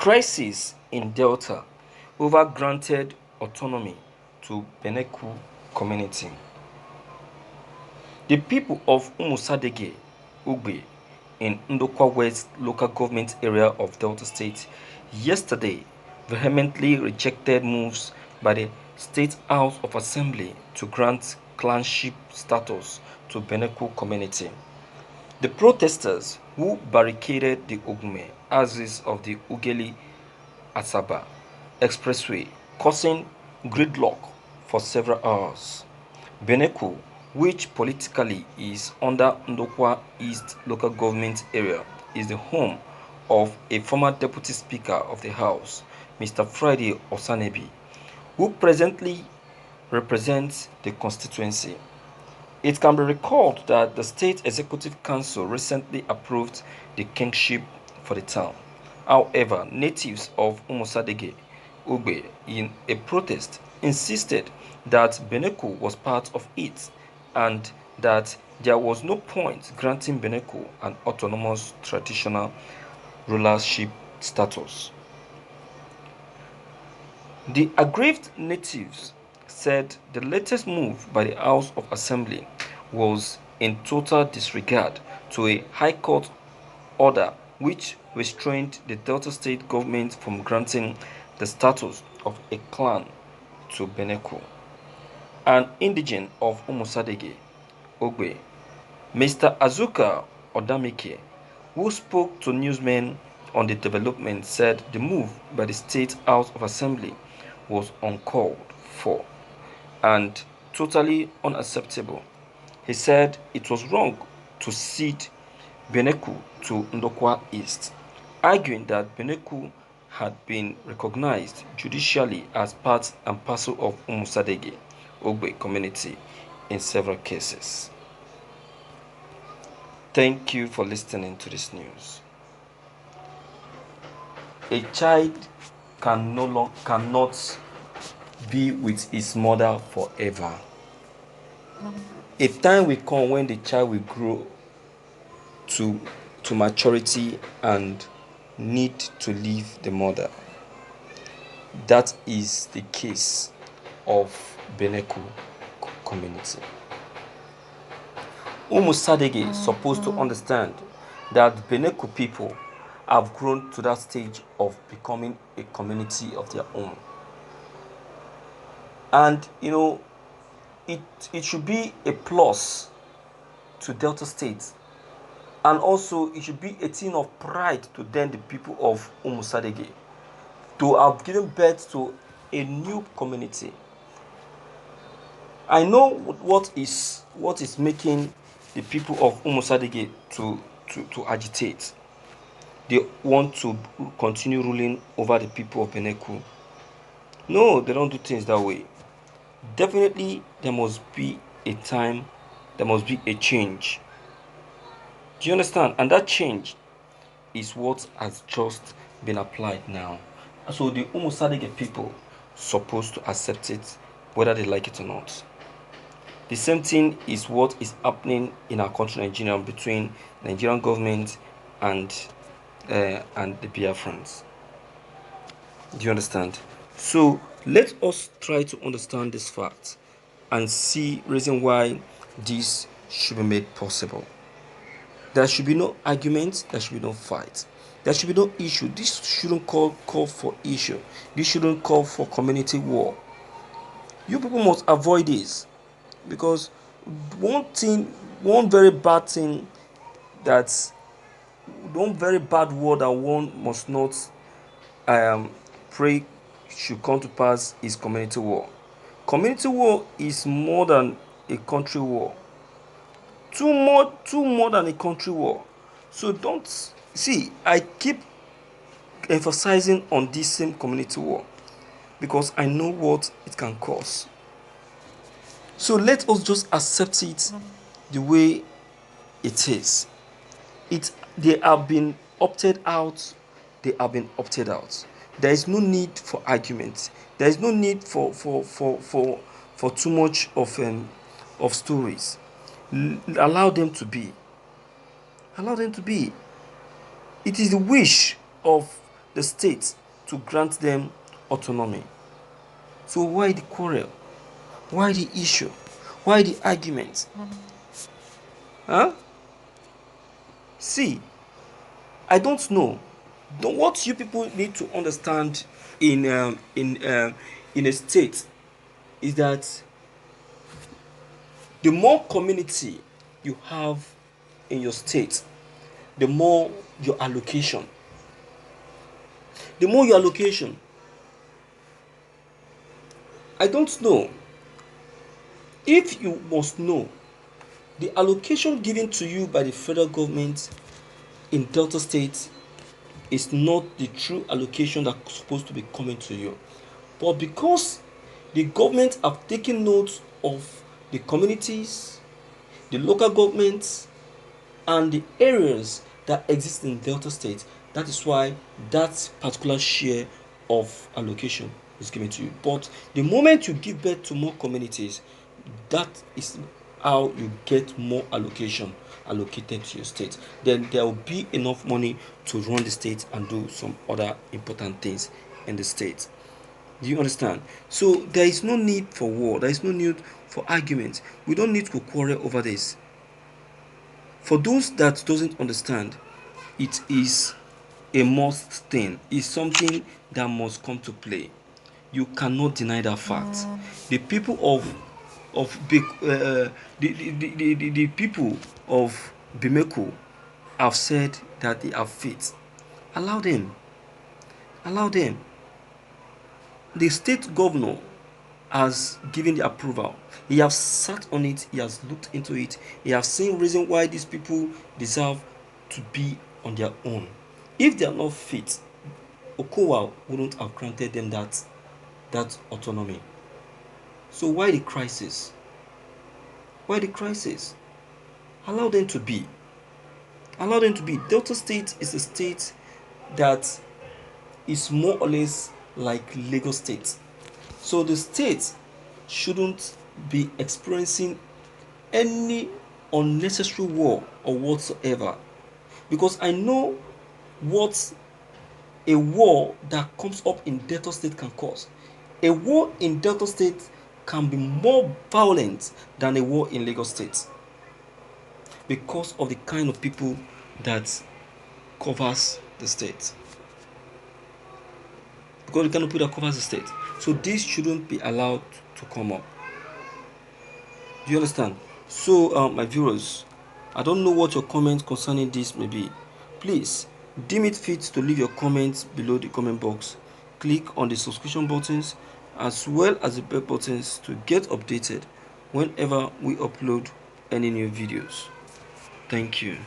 Crisis in Delta over granted autonomy to Beneku community. The people of Umusadege Ugbe in Ndokwa West local government area of Delta State yesterday vehemently rejected moves by the State House of Assembly to grant clanship status to Beneku community. The protesters who barricaded the Ogume axis of the Ugeli Asaba Expressway, causing gridlock for several hours. Beneku, which politically is under Ndokwa East local government area, is the home of a former deputy speaker of the House, Mr. Friday Osanebi, who presently represents the constituency. It can be recalled that the State Executive Council recently approved the kingship for the town. However, natives of Umusadege Ugbe, in a protest, insisted that Beneku was part of it and that there was no point granting Beneku an autonomous traditional rulership status. The aggrieved natives said the latest move by the House of Assembly was in total disregard to a High Court order which restrained the Delta State government from granting the status of a clan to Beneku. An indigene of Umusadege, Ogbe, Mr. Azuka Odamike, who spoke to newsmen on the development, said the move by the State House of Assembly was uncalled for and totally unacceptable. He said it was wrong to cede Beneku to Ndokwa East, arguing that Beneku had been recognized judicially as part and parcel of Umusadege Ogbe community in several cases. Thank you for listening to this news. A child cannot be with his mother forever. A time will come when the child will grow to maturity and need to leave the mother. That is the case of Beneku community. Umusadege is supposed to understand that Beneku people have grown to that stage of becoming a community of their own. And it should be a plus to Delta State, and also it should be a thing of pride to then the people of Umusadege to have given birth to a new community. I know what is making the people of Umusadege to agitate. They want to continue ruling over the people of Beneku. No, they don't do things that way. Definitely, there must be a time, there must be a change. Do you understand? And that change is what has just been applied now. So the Umusadege people supposed to accept it, whether they like it or not. The same thing is what is happening in our country, Nigeria, between Nigerian government and the Biafrans. Do you understand? So let us try to understand this fact and see reason why this should be made possible. There should be no argument, there should be no fight. There should be no issue. This shouldn't call for issue. This shouldn't call for community war. You people must avoid this, because one very bad word that one must not pray should come to pass is community war. Community war is more than a country war. Too more than a country war. So don't see, I keep emphasizing on this same community war because I know what it can cause. So let us just accept it the way it is. They have been opted out. They have been opted out. There is no need for argument. There is no need for too much of stories. Allow them to be. Allow them to be. It is the wish of the state to grant them autonomy. So why the quarrel? Why the issue? Why the argument? Huh? See, I don't know. What you people need to understand in a state is that the more community you have in your state, the more your allocation. The more your allocation. I don't know. If you must know, the allocation given to you by the federal government in Delta State is not the true allocation that's supposed to be coming to you. But because the government have taken note of the communities, the local governments, and the areas that exist in Delta State, that is why that particular share of allocation is given to you. But the moment you give birth to more communities, that is how you get more allocation allocated to your state. Then there will be enough money to run the state and do some other important things in the state. Do you understand? So there is no need for war. There is no need for argument. We don't need to quarrel over this. For those that doesn't understand, it is a must thing. It's something that must come to play. You cannot deny that fact. The people of the people of Bimeko have said that they have faith. Allow them. Allow them. The state governor has given the approval. He has sat on it. He has looked into it. He has seen reason why these people deserve to be on their own. If they are not fit, Okowa wouldn't have granted them that autonomy. So why the crisis? Why the crisis? Allow them to be. Allow them to be. Delta State is a state that is more or less like Lagos State. So the state shouldn't be experiencing any unnecessary war or whatsoever. Because I know what a war that comes up in Delta State can cause. A war in Delta State can be more violent than a war in Lagos State because of the kind of people that covers the state. Because the kind of people that covers the state. So this shouldn't be allowed to come up. Do you understand? So my viewers, I don't know what your comment concerning this may be. Please deem it fit to leave your comments below the comment box. Click on the subscription buttons as well as the bell buttons to get updated whenever we upload any new videos. Thank you.